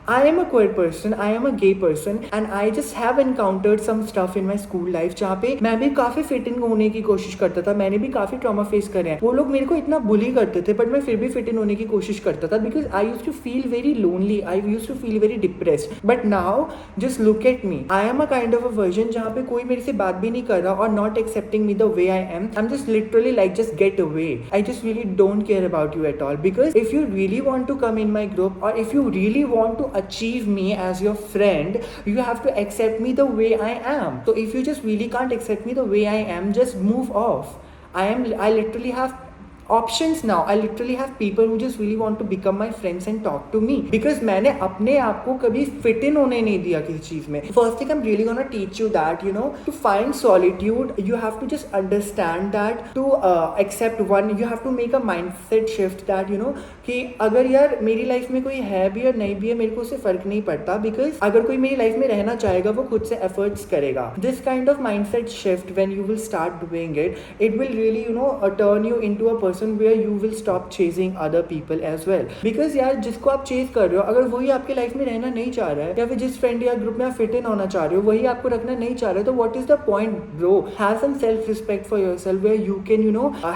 I am a queer person, I am a gay person and I just have encountered some stuff in my school life जहाँ पे मैं भी काफी fit in होने की कोशिश करता था। मैंने भी काफी ट्रॉमा फेस करे हैं। वो लोग मेरे को इतना बुली करते थे बट मैं फिर भी फिट इन होने की कोशिश करता था because I use to feel very lonely, I use to feel very depressed. But now just look at me, I am a kind of a version जहाँ पे कोई मेरे से बात भी नहीं कर रहा और not accepting me the way I am just literally like just get away. I just really don't care about you at all because if you really want to come in my group or if you really want to achieve me as your friend, you have to accept me the way I am. So if you just really can't accept me the way I am, just move off. I literally have options now. I literally have people who just really want to become my friends and talk to me because मैंने अपने आप को कभी fit in होने नहीं दिया किसी चीज में. First thing I'm really gonna teach you that to find solitude you have to just understand that to accept one, you have to make a mindset shift that कि अगर यार मेरी लाइफ में कोई है भी और नहीं भी है मेरे को उससे फर्क नहीं पड़ता बिकॉज अगर कोई मेरी लाइफ में रहना चाहेगा वो खुद से एफर्ट्स करेगा. This kind of mindset shift when you will start doing it will really turn you into a person where you will stop chasing other people as well. Because यार जिसको आप चेज कर रहे हो अगर वही आपके लाइफ में रहना नहीं चाह रहा है या फिर जिस फ्रेंड या ग्रुप में आप फिट इन होना चाह रहे हो वही आपको रखना नहीं चाह रहे तो what is the point bro. Have some self respect for yourself where you can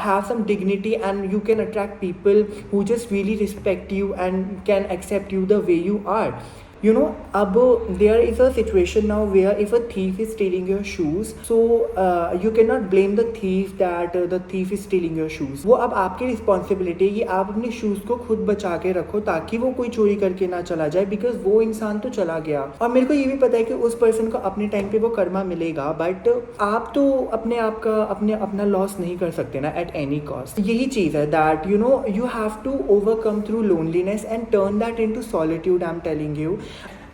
have some dignity and you can attract people who just really respect you and can accept you the way you are. अब there is a situation now where if a thief is stealing your shoes, so you cannot blame the thief that the thief is stealing your shoes. वो अब आपकी responsibility है कि आप अपने shoes को खुद बचा के रखो ताकि वो कोई चोरी करके ना चला जाए बिकॉज वो इंसान तो चला गया. और मेरे को ये भी पता है कि उस पर्सन को अपने टाइम पे वो कर्मा मिलेगा बट आप तो अपने आप का अपना लॉस नहीं कर सकते ना एट एनी कॉस्ट. यही चीज़ है that you have to overcome through loneliness and turn that into solitude. I am telling you.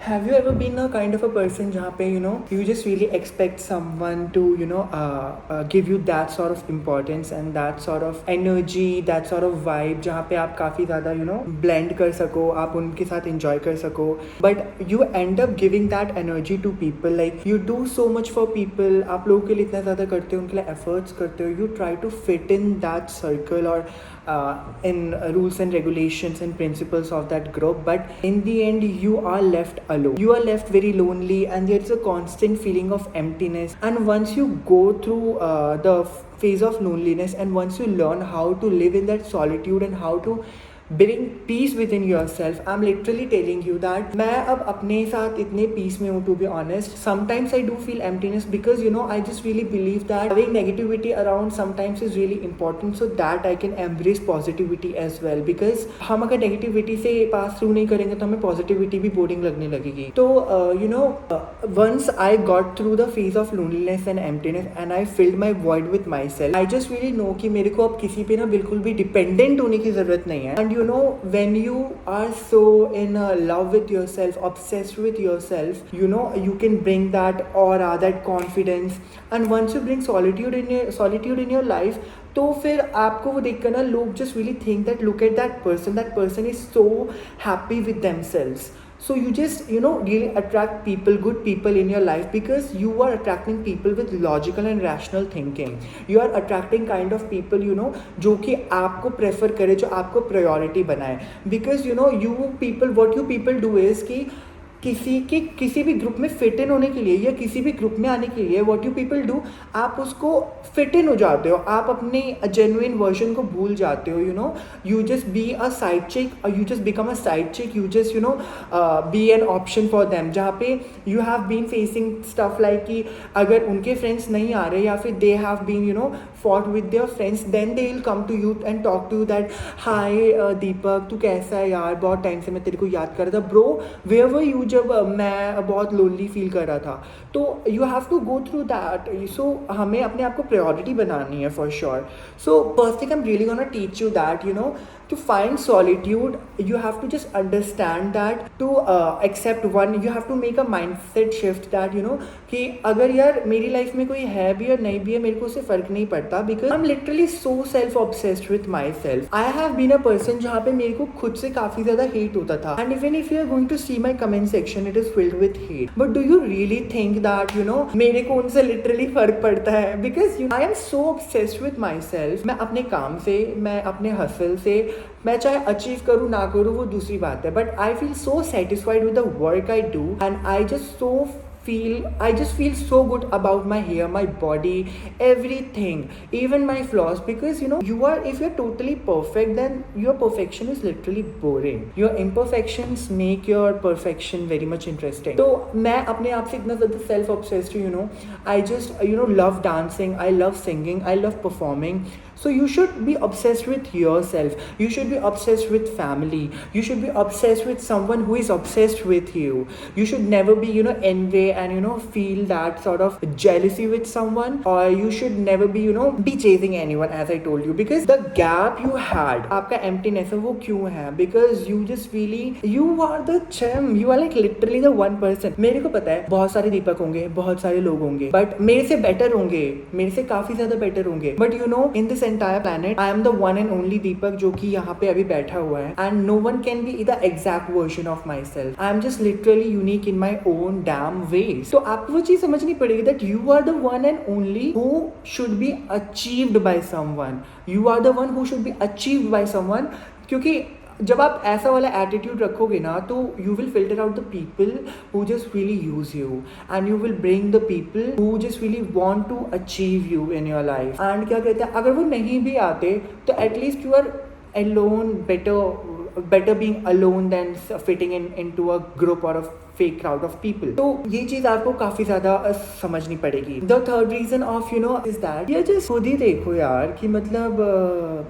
Have you ever been a kind of a person जहाँ पे you just really expect someone to give you that sort of importance and that sort of energy, that sort of vibe जहाँ पे आप काफ़ी ज़्यादा blend कर सको, आप उनके साथ enjoy कर सको, but you end up giving that energy to people, like you do so much for people, आप लोगों के लिए इतना ज़्यादा करते हो, उनके लिए efforts करते हो, you try to fit in that circle or in rules and regulations and principles of that group, but in the end you are left alone. You are left very lonely and there is a constant feeling of emptiness. And once you go through the phase of loneliness and once you learn how to live in that solitude and how to bring peace within yourself, I'm literally telling you that मैं अब अपने साथ इतने peace में हूँ. To be honest, sometimes I do feel emptiness because I just really believe that having negativity around sometimes is really important so that I can embrace positivity as well. Because हम अगर negativity से pass through नहीं करेंगे तो हमें positivity भी boring लगने लगेगी. तो once I got through the phase of loneliness and emptiness and I filled my void with myself, I just really know कि मेरे को अब किसी पे ना बिल्कुल भी dependent होने की ज़रूरत नहीं है. And when you are so in love with yourself, obsessed with yourself, you can bring that aura, that confidence. And once you bring solitude in your life, तो फिर आपको वो देखकर ना लोग just really think that look at that person is so happy with themselves. So you just really attract people, good people in your life because you are attracting people with logical and rational thinking. You are attracting kind of people जो कि आपको prefer करे, जो आपको priority बनाए. Because what you people do is कि किसी भी ग्रुप में फिट इन होने के लिए या किसी भी ग्रुप में आने के लिए व्हाट यू पीपल डू, आप उसको फिट इन हो जाते हो, आप अपने जेन्युइन वर्जन को भूल जाते हो. You just be a side chick और you just become a side chick. You just be an option for them जहाँ पे you have been facing stuff like कि अगर उनके फ्रेंड्स नहीं आ रहे या फिर they have been fought with their friends, then they will come to you and talk to that hi Deepak तू कैसा है यार, बहुत टाइम से मैं तेरे को याद कर रहा था. ब्रो वेयर वर यू जब मैं बहुत लोनली फील कर रहा था. तो you have to go through that. So हमें अपने आप को प्रायोरिटी बनानी है for sure. So first thing I am really gonna teach you that to find solitude you have to just understand that to accept one, you have to make a mindset shift that कि अगर यार मेरी life में कोई है भी और नहीं भी है मेरे को उससे फर्क नहीं पड़ता because I'm literally so self obsessed with myself. I have been a person जहाँ पे मेरे को खुद से काफ़ी ज़्यादा hate होता था. And even if you are going to see my comment section, it is filled with hate. But do you really think that मेरे को उनसे literally फर्क पड़ता है? Because I am so obsessed with myself. मैं अपने काम से, मैं अपने hustle से, मैं चाहे अचीव करूँ ना करूँ वो दूसरी बात है, but I feel so satisfied with the work I do and I just feel so good about my hair, my body, everything, even my flaws, because if you're totally perfect, then your perfection is literally boring. Your imperfections make your perfection very much interesting. तो मैं अपने आप से इतना ज़्यादा self obsessed हूँ, I just love dancing, I love singing, I love performing. So you should be obsessed with yourself. You should be obsessed with family. You should be obsessed with someone who is obsessed with you. You should never be, envy and, feel that sort of jealousy with someone. Or you should never be, be chasing anyone, as I told you. Because the gap you had, आपका emptiness है, वो क्यों है? Because you just really, you are the gem. You are like literally the one person. मेरे को पता है बहुत सारे दीपक होंगे, बहुत सारे लोग होंगे, but मेरे से better होंगे, मेरे से काफी ज्यादा better होंगे. But in this entire planet, I am the one and only Deepak जो कि यहाँ पे अभी बैठा हुआ है, and no one can be the exact version of myself. I am just literally unique in my own damn ways. तो आपको वो चीज समझनी पड़ेगी that you are the one and only who should be achieved by someone. You are the one who should be achieved by someone. क्योंकि जब आप ऐसा वाला एटीट्यूड रखोगे ना, तो you will filter out the people who just really use you and you will bring the people who just really want to achieve you in your life. एंड क्या कहते हैं, अगर वो नहीं भी आते तो at least you are alone, better being alone than fitting into a group or a fake crowd of people. तो ये चीज आपको काफी ज्यादा समझनी पड़ेगी. The third reason of is that ये just खुद ही देखो यार कि मतलब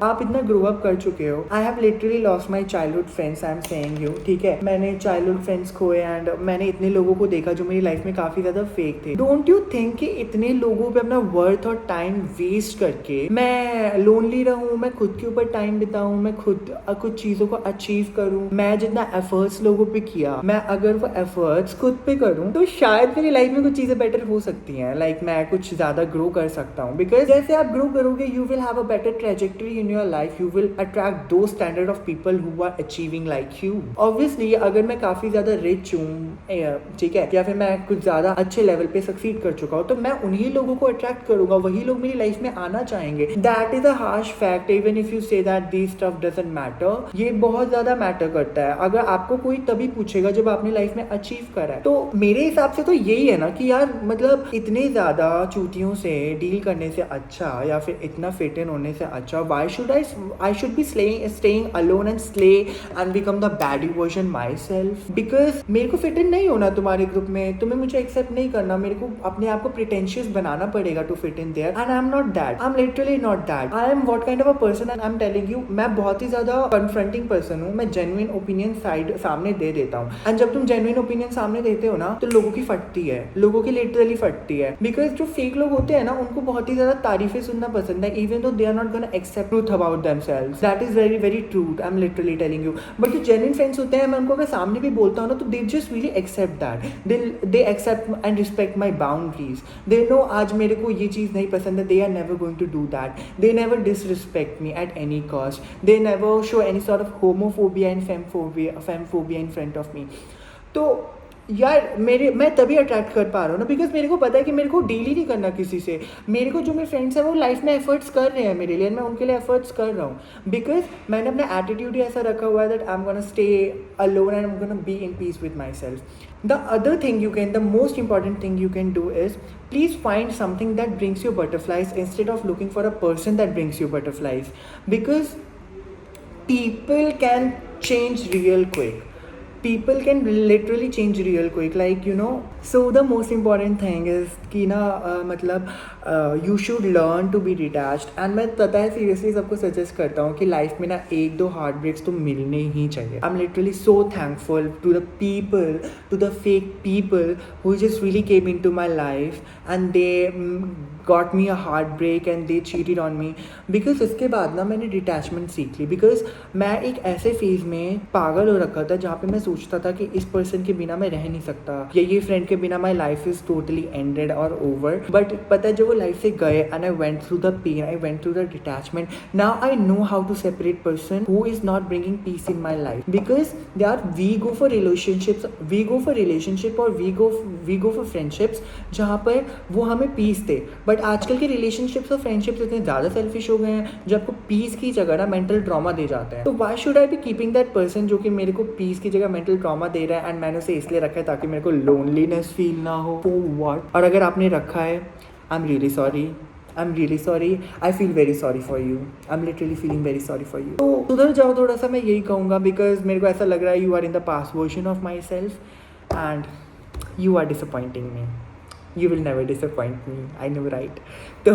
आप इतना ग्रो अप कर चुके हो. I have literally lost my childhood friends, I am saying you, ठीक है, मैंने childhood friends खोए एंड मैंने इतने लोगों को देखा जो मेरी लाइफ में काफी ज्यादा फेक थे. Don't you think कि इतने लोगों पे अपना वर्थ और टाइम वेस्ट करके मैं लोनली रहूं, मैं खुद के ऊपर टाइम बिताऊं, मैं खुद कुछ चीजों को अचीव करूं, मैं जितना एफर्ट्स लोगों पे किया, मैं अगर वो एफर्ट्स खुद पे करूं तो शायद मेरी लाइफ में कुछ चीजें बेटर हो सकती हैं. लाइक मैं कुछ ज्यादा ग्रो कर सकता हूं. बिकॉज जैसे आप ग्रो करोगे you will have a better trajectory in your life. You will attract the standard of people who are achieving like you. Obviously अगर मैं काफी ज्यादा रिच हूँ, ठीक है, या फिर मैं कुछ ज्यादा अच्छे लेवल पे सक्सीड कर चुका हूँ, तो मैं उन्हीं लोगों को अट्रैक्ट करूंगा, वही लोग मेरी लाइफ में आना चाहेंगे. That is a harsh fact even if you say that this stuff doesn't matter. ये बहुत ज्यादा मैटर करता है. अगर आपको कोई तभी पूछेगा जब आपने लाइफ में अचीव करा है. तो मेरे हिसाब से तो यही है ना कि यार मतलब इतने ज्यादा चूतियों से डील करने से अच्छा या फिर इतना फिट इन होने से अच्छा why should I should be staying alone and slay and become the baddie version my self. Because मेरे को फिट इन नहीं होना तुम्हारे ग्रुप में, तुम्हें मुझे एक्सेप्ट नहीं करना, मेरे को अपने आप को प्रिटेंशियस बनाना पड़ेगा to fit in there. And I am not that. I am literally not that. I am what kind of a person and I am telling you, मैं बहुत ही ज्यादा कन्फ्रंटिंग पर्सन हूँ. मैं जेन्युइन ओपिनियन सामने दे देता हूँ. एंड जब तुम जेन्युइन ओपिनियन सामने देते हो ना तो लोगों की फटती है, लोगों की लिटरली फटती है. बिकॉज जो फेक लोग होते हैं ना उनको बहुत ही ज्यादा तारीफें सुनना पसंद है, even though they are not gonna accept truth about themselves. That is very very true. I am literally telling you. But जो जेन्युइन फ्रेंड्स होते हैं, मैं उनको अगर सामने भी बोलता हूँ ना तो they just really accept that. They accept and respect my boundaries. They know आज मेरे को ये चीज नहीं पसंद है. They are never going to do that. They never disrespect me at any cost. They never show any sort of homophobia and femmephobia in front of me. तो यार मैं तभी अट्रैक्ट कर पा रहा हूँ ना बिकॉज मेरे को पता है कि मेरे को डील ही नहीं करना किसी से. मेरे को जो मेरे फ्रेंड्स हैं वो लाइफ में एफर्ट्स कर रहे हैं मेरे लिए, मैं उनके लिए एफर्ट्स कर रहा हूँ. बिकॉज मैंने अपना एटीट्यूड ही ऐसा रखा हुआ है that I am gonna stay alone and I am gonna be in peace with my self. The other thing the most important thing you can do is please find something that brings you butterflies instead of looking for a person that brings you butterflies. Because people can change real quick. People can literally change real quick, like so the most important thing is कि ना मतलब you should learn to be detached. and मैं पता है seriously सबको suggest करता हूँ कि लाइफ में ना एक दो हार्ट ब्रेक्स तो मिलने ही चाहिए. I am literally so thankful to the people, to the fake people who just really came into my life and they got me a heartbreak and they cheated on me. because इसके बाद ना मैंने detachment सीख ली. Because मैं एक ऐसे phase में पागल हो रखा था जहाँ पे मैं सोचता था कि इस पर्सन के बिना मैं रह नहीं सकता, या ये फ्रेंड के बिना my life is totally ended और ओवर. बट पता है जब वो लाइफ से गए and I went through the pain, I went through the detachment, now I know how to separate person who is not bringing peace in my life. Because we go for relationship और we go for friendships जहाँ पर वो हमें piece they. But but आजकल के relationships और friendships इतने ज़्यादा सेल्फिश हो गए हैं जो आपको पीस की जगह ना मेंटल ट्रॉमा दे जाते हैं। तो why should I be keeping that person जो कि मेरे को पीस की जगह मेंटल ट्रॉमा दे रहा है, एंड मैंने उसे इसलिए रखा है ताकि मेरे को लोनलीनेस फील ना हो। For what? और अगर आपने रखा है, I am really sorry, I am really sorry, I feel very sorry for you, I am literally feeling very sorry for you. तो सुधर जाओ थोड़ा सा, मैं यही कहूँगा, बिकॉज मेरे को ऐसा लग रहा है you are in the past version of my self and you are disappointing me. You will never disappoint me, I know right? तो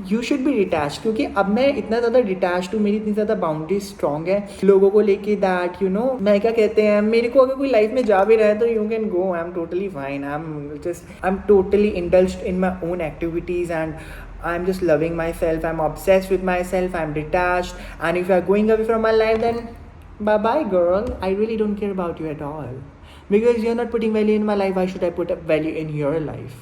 you should be detached, क्योंकि अब मैं इतना ज़्यादा डिटैच्ड हूँ, मेरी इतनी ज़्यादा बाउंड्री स्ट्रॉन्ग है लोगों को लेके, दैट यू नो मैं क्या कहते हैं, मेरे को अगर कोई लाइफ में जा भी रहा है तो you can go, I am totally fine, I am totally indulged in my own activities and I'm just loving myself, I'm obsessed with myself, I'm detached, and if you're going away from my life, then bye bye girl, I really don't care about you at all, because you're not putting value in my life, why should I put up value in your life?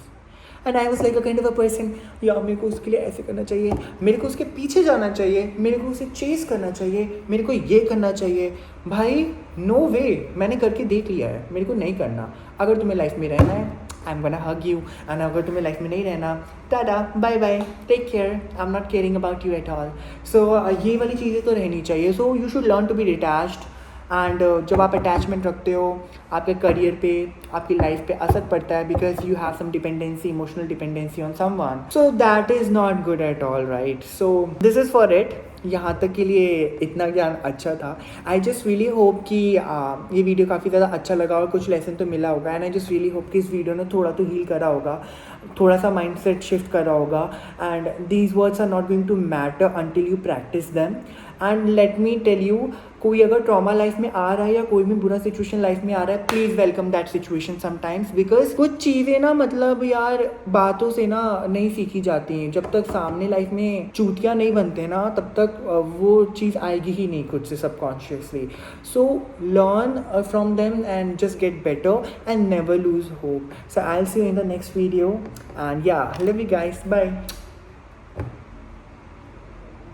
And I was like a kind of a person, या मेरे को उसके लिए ऐसे करना चाहिए, मेरे को उसके पीछे जाना चाहिए, मेरे को उसे चेस करना चाहिए, मेरे को ये करना चाहिए। भाई नो वे, मैंने करके देख लिया है, मेरे को नहीं करना। अगर तुम्हें लाइफ में रहना है, I am gonna hug you, and अगर तुम्हें लाइफ में नहीं रहना, tata bye bye, take care, I am not caring about you at all. So ये वाली चीज़ें तो रहनी चाहिए। So you should learn to be detached, and जब आप अटैचमेंट रखते हो आपके करियर पे, आपकी लाइफ पे असर पड़ता है, because you have some dependency, emotional dependency on someone, so that is not good at all, right? So this is for it. यहाँ तक के लिए इतना ज्ञान अच्छा था। आई जस्ट रियली होप कि ये वीडियो काफ़ी ज़्यादा अच्छा लगा और कुछ लेसन तो मिला होगा, and I just really hope कि इस वीडियो ने थोड़ा तो हील करा होगा, थोड़ा सा माइंडसेट शिफ्ट करा होगा, and these words are not going to matter until you practice them. And let me tell you, कोई अगर ट्रॉमा लाइफ में आ रहा है या कोई भी बुरा सिचुएशन लाइफ में आ रहा है, please welcome that situation sometimes, because कुछ चीज़ें ना मतलब यार बातों से ना नहीं सीखी जाती हैं। जब तक सामने लाइफ में चूतिया नहीं बनते ना, तब तक वो चीज़ आएगी ही नहीं खुद से subconsciously. So learn from them and just get better and never lose hope. So I will see you in the next video, and या लव यू गाइस, बाय।